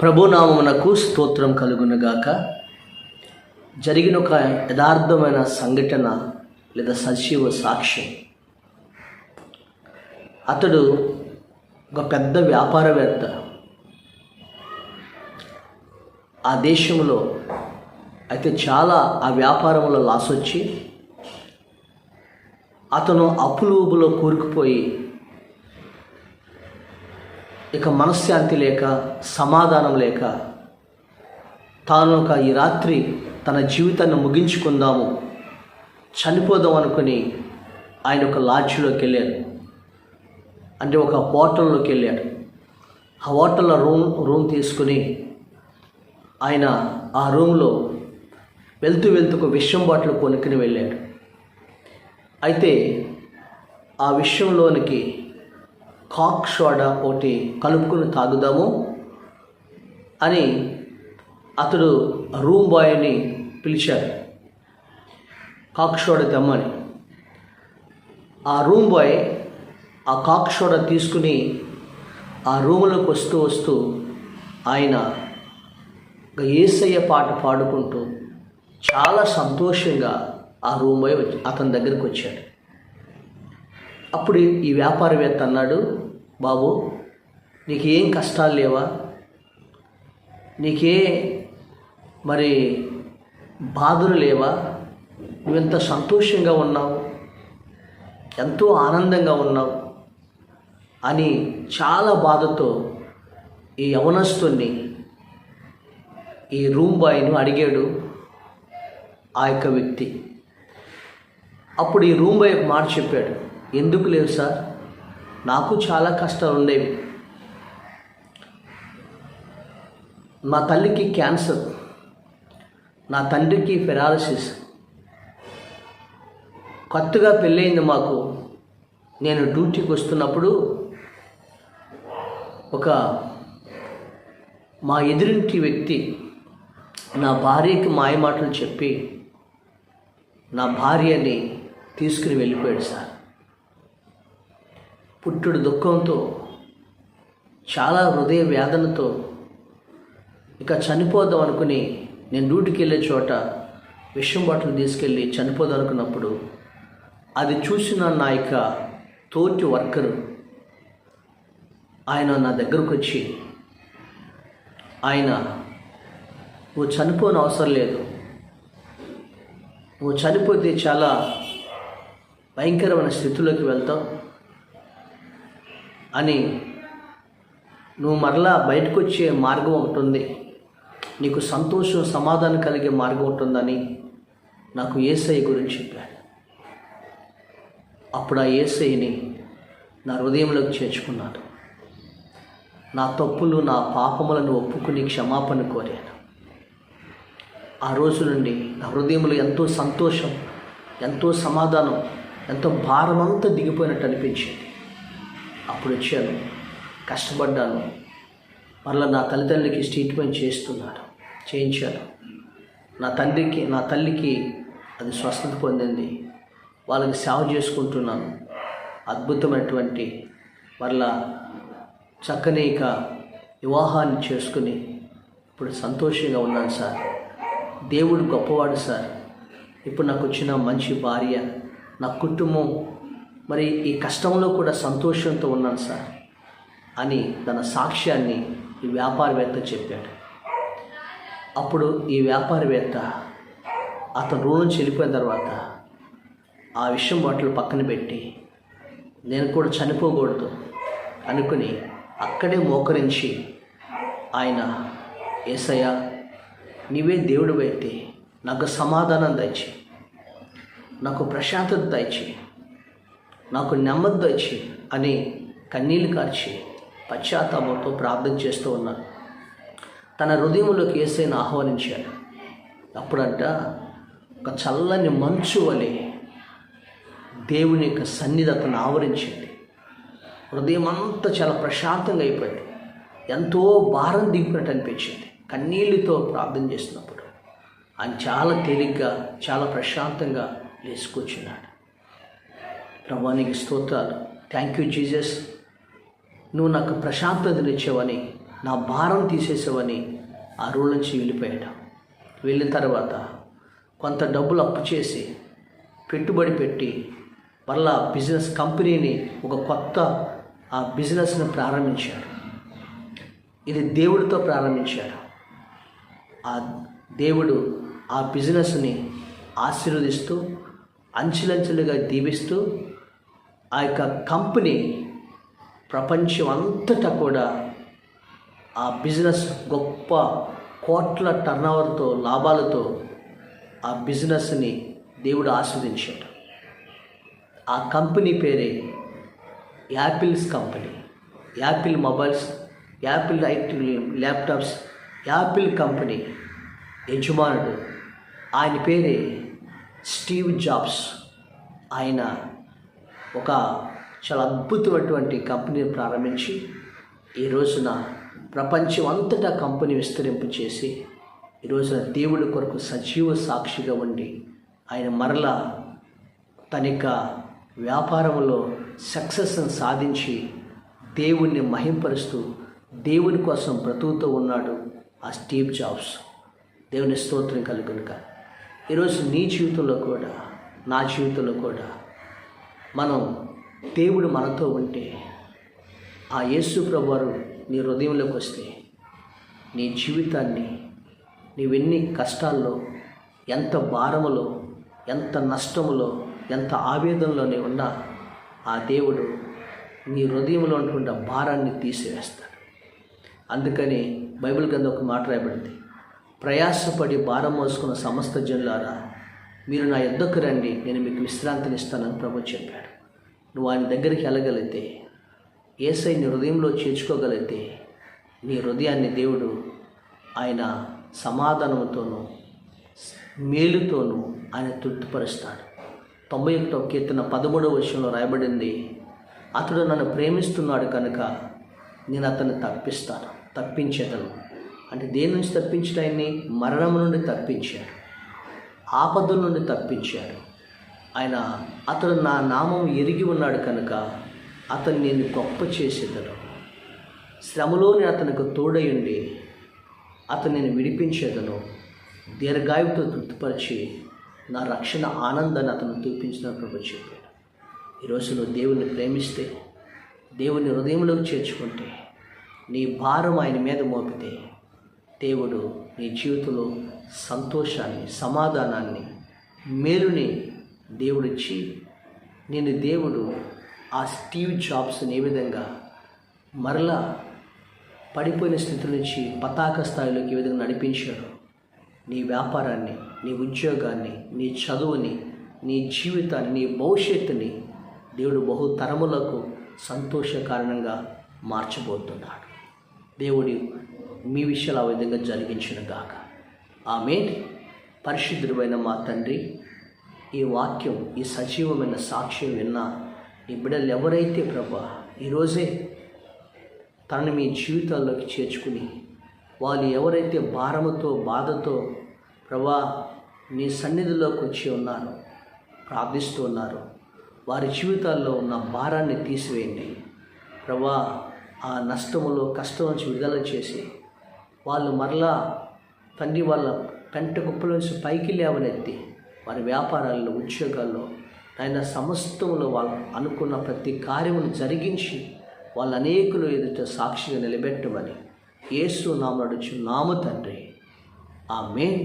ప్రభునామమునకు స్తోత్రం కలుగునుగాక. జరిగిన ఒక యథార్థమైన సంఘటన లేదా సజీవ సాక్ష్యం. అతడు ఒక పెద్ద వ్యాపారవేత్త. ఆ దేశంలో అయితే చాలా ఆ వ్యాపారంలో లాస్ వచ్చి అతను అప్పులు ఊబులో కూరుకుపోయి ఇక మనశ్శాంతి లేక సమాధానం లేక తాను ఈ రాత్రి తన జీవితాన్ని ముగించుకుందాము, చనిపోదాం అనుకుని ఆయన ఒక లాడ్జ్లోకి వెళ్ళాడు. అంటే ఒక హోటల్లోకి వెళ్ళాడు. ఆ హోటల్లో రూమ్ తీసుకుని ఆయన ఆ రూమ్లో వెళ్తూ ఒక విషం బాటిల్ కొనుక్కుని వెళ్ళాడు. అయితే ఆ విషయంలోనికి కాక్ సోడా ఒకటి కలుపుకొని తాగుదాము అని అతడు రూమ్ బాయ్ని పిలిచాడు, కాక్ సోడా తెమ్మని. ఆ రూమ్ బాయ్ ఆ కాక్ సోడా తీసుకుని ఆ రూములోకి వస్తూ ఆయన యేసయ్య పాట పాడుకుంటూ చాలా సంతోషంగా ఆ రూమ్ బాయ్ అతని దగ్గరికి వచ్చాడు. అప్పుడు ఈ వ్యాపారవేత్త అన్నాడు, బాబు నీకు ఏం కష్టాలు లేవా? నీకే మరి బాధలు లేవా? నువ్వెంత సంతోషంగా ఉన్నావు, ఎంతో ఆనందంగా ఉన్నావు అని చాలా బాధతో ఈ యవనస్తుని ఈ రూమ్ బాయ్ను అడిగాడు ఆ యొక్క వ్యక్తి. అప్పుడు ఈ రూమ్ బాయ్ ఒక మాట చెప్పాడు, ఎందుకు లేవు సార్, నాకు చాలా కష్టాలు ఉండేవి. మా తల్లికి క్యాన్సర్, నా తండ్రికి పెరాలసిస్, కొత్తగా పెళ్ళయింది మాకు. నేను డ్యూటీకి వస్తున్నప్పుడు ఒక మా ఎదురింటి వ్యక్తి నా భార్యకి మాయమాటలు చెప్పి నా భార్యని తీసుకుని వెళ్ళిపోయాడు సార్. పుట్టుడు దుఃఖంతో, చాలా హృదయ వేదనతో ఇక చనిపోదాం అనుకుని నేను డ్యూటీకి వెళ్ళే చోట విషం బాటిల్ తీసుకెళ్ళి చనిపోదాం అనుకున్నప్పుడు అది చూసిన నా యొక్క తోటి వర్కరు ఆయన నా దగ్గరకు వచ్చి, ఆయన నువ్వు చనిపోని అవసరం లేదు, నువ్వు చనిపోతే చాలా భయంకరమైన స్థితిలోకి వెళ్తావు అని, నువ్వు మరలా బయటకు వచ్చే మార్గం ఒకటి ఉంది, నీకు సంతోషం సమాధానం కలిగే మార్గం ఉంటుందని నాకు యేసయ్య గురించి చెప్పాడు. అప్పుడు ఆ యేసయ్యని నా హృదయంలోకి చేర్చుకున్నాను. నా తప్పులు నా పాపములను ఒప్పుకుని క్షమాపణ కోరాను. ఆ రోజు నుండి నా హృదయంలో ఎంతో సంతోషం, ఎంతో సమాధానం, ఎంతో భారమంతా దిగిపోయినట్టు అనిపించింది. అప్పుడు వచ్చాను, కష్టపడ్డాను, మరలా నా తల్లిదండ్రులకి ట్రీట్మెంట్ చేయించాను. నా తల్లికి అది స్వస్థత పొందింది. వాళ్ళకి సేవ చేసుకుంటున్నాను. అద్భుతమైనటువంటి మరలా చక్కని వివాహాన్ని చేసుకుని ఇప్పుడు సంతోషంగా ఉన్నాను సార్. దేవుడు గొప్పవాడు సార్. ఇప్పుడు నాకు వచ్చిన మంచి భార్య, నా కుటుంబం, మరి ఈ కష్టంలో కూడా సంతోషంతో ఉన్నాను సార్ అని తన సాక్ష్యాన్ని ఈ వ్యాపారవేత్త చెప్పాడు. అప్పుడు ఈ వ్యాపారవేత్త అతను రూమ్ నుంచి వెళ్ళిపోయిన తర్వాత ఆ విషయం బాటిల్ పక్కన పెట్టి నేను కూడా చనిపోకూడదు అనుకుని అక్కడే మోకరించి ఆయన, యేసయ్య నీవే దేవుడు అయితే నాకు సమాధానం దయచి, నాకు ప్రశాంతత దయచి, నాకు నెమ్మది దయచి అని కన్నీళ్ళు కార్చి పశ్చాత్తాపంతో ప్రార్థన చేస్తూ ఉన్నాను. తన హృదయంలోకి యేసయ్యను ఆహ్వానించాడు. అప్పుడంట ఒక చల్లని మంచు వలె దేవుని యొక్క సన్నిధి అతను ఆవరించింది. హృదయం అంతా చాలా ప్రశాంతంగా అయిపోయింది. ఎంతో భారం దిగిపోయినట్టు అనిపించింది. కన్నీళ్ళతో ప్రార్థన చేసినప్పుడు ఆయన చాలా తేలిగ్గా, చాలా ప్రశాంతంగా లేచి కూర్చున్నాడు. ప్రభువా నీకు స్తోత్రాలు, థ్యాంక్ యూ జీసస్, నువ్వు నాకు ప్రశాంతతనిచ్చావని నా భారం తీసేసావని ఆ రూల్ నుంచి వెళ్ళిపోయాడు. వెళ్ళిన తర్వాత కొంత డబ్బులు అప్పు చేసి పెట్టుబడి పెట్టి మళ్ళా బిజినెస్ కంపెనీని ఒక కొత్త ఆ బిజినెస్ని ప్రారంభించాడు. ఇది దేవుడితో ప్రారంభించాడు. ఆ దేవుడు ఆ బిజినెస్ని ఆశీర్వదిస్తూ అంచెలంచెలుగా దీవిస్తూ ఆ యొక్క కంపెనీ ప్రపంచం అంతటా కూడా ఆ బిజినెస్ గొప్ప కోట్ల టర్నోవర్తో లాభాలతో ఆ బిజినెస్ని దేవుడు ఆస్వాదించాడు. ఆ కంపెనీ పేరే apples company. Apple mobiles, Apple laptops, Apple company యజమానుడు ఆయన పేరే స్టీవ్ జాబ్స్. ఆయన ఒక చాలా అద్భుతమైనటువంటి కంపెనీని ప్రారంభించి ఈ రోజున ప్రపంచం అంతటా కంపెనీ విస్తరింపు చేసి ఈ రోజున దేవుడి కొరకు సజీవ సాక్షిగా ఉండి ఆయన మరలా తన యొక్క వ్యాపారంలో సక్సెస్ని సాధించి దేవుణ్ణి మహింపరుస్తూ దేవుని కోసం బ్రతుకుతూ ఉన్నాడు ఆ స్టీవ్ జాబ్స్. దేవుని స్తోత్రం కలుగునుక. ఈరోజు నీ జీవితంలో కూడా నా జీవితంలో కూడా మనం దేవుడు మనతో ఉంటే ఆ యేసు ప్రభువారు నీ హృదయంలోకి వస్తే నీ జీవితాన్ని నీవెన్ని కష్టాల్లో, ఎంత భారములో, ఎంత నష్టములో, ఎంత ఆవేదనలోనే ఉన్నా ఆ దేవుడు నీ హృదయంలో ఉన్నటువంటి భారాన్ని తీసివేస్తాడు. అందుకని బైబిల్ గ్రంథం ఒక మాట రాయబడింది, ప్రయాసపడి భారం మోసుకున్న సమస్త జనులారా మీరు నా యొద్దకు రండి, నేను మీకు విశ్రాంతిని ఇస్తానని ప్రభువు చెప్పాడు. నువ్వు ఆయన దగ్గరికి వెళ్ళగలిగితే, యేసయ్య నీ హృదయంలో చేర్చుకోగలిగితే నీ హృదయాన్ని దేవుడు ఆయన సమాధానంతోనూ మేలుతోనూ ఆయన తృప్తిపరుస్తాడు. 91వ కీర్తన 13వ వచనంలో రాయబడింది, అతడు నన్ను ప్రేమిస్తున్నాడు కనుక నేను అతన్ని తప్పించేదను. అంటే దేని నుంచి తప్పించడం? ఆయన్ని మరణం నుండి తప్పించాడు, ఆపదల నుండి తప్పించాడు. అతడు నా నామం ఎరిగి ఉన్నాడు కనుక అతన్ని నేను గొప్ప చేసేదను. శ్రమలో నేను అతనికి తోడయుండి అతను నేను విడిపించేదను. దీర్ఘాయువుతో తృప్తిపరిచి నా రక్షణ ఆనందాన్ని అతను చూపించిన ప్రభు చెప్పాడు. ఈరోజు నువ్వు దేవుణ్ణి ప్రేమిస్తే, దేవుని హృదయంలోకి చేర్చుకుంటే, నీ భారం ఆయన మీద మోపితే దేవుడు నీ జీవితంలో సంతోషాన్ని, సమాధానాన్ని, మేలుని దేవుడిచ్చి దేవుడు ఆ స్టీవ్ జాబ్స్ని ఏ విధంగా మరలా పడిపోయిన స్థితి నుంచి పతాక స్థాయిలోకి ఏ విధంగా నడిపించాడు, నీ వ్యాపారాన్ని, నీ ఉద్యోగాన్ని, నీ చదువుని, నీ జీవితాన్ని, నీ భవిష్యత్తుని దేవుడు బహుతరములకు సంతోషకారణంగా మార్చబోతున్నాడు. దేవుడు మీ విషయాలు ఆ విధంగా జరిగించిన గాక. ఆమేన్. పరిశుద్ధుడైన మా తండ్రి, ఈ వాక్యం, ఈ సజీవమైన సాక్ష్యం విన్నా ఈ బిడ్డలు ఎవరైతే ప్రభా ఈరోజే తనని మీ జీవితాల్లోకి చేర్చుకుని వాళ్ళు ఎవరైతే భారముతో, బాధతో ప్రభా నీ సన్నిధిలోకి వచ్చి ఉన్నారో, ప్రార్థిస్తూ ఉన్నారో, వారి జీవితాల్లో ఉన్న భారాన్ని తీసివేయండి ప్రభా. ఆ నష్టములో, కష్టం నుంచి విడుదల చేసి వాళ్ళు మరలా తండ్రి వాళ్ళ పెంట కుప్పల నుంచి పైకి లేవనెత్తి వారి వ్యాపారాల్లో, ఉద్యోగాల్లో ఆయన సమస్తములో వాళ్ళు అనుకున్న ప్రతి కార్యమును జరిగించి వాళ్ళు అనేకులు ఎదుట సాక్షిగా నిలబెట్టమని యేసు నామమున అడుగుచున్నాము తండ్రి. ఆమేన్.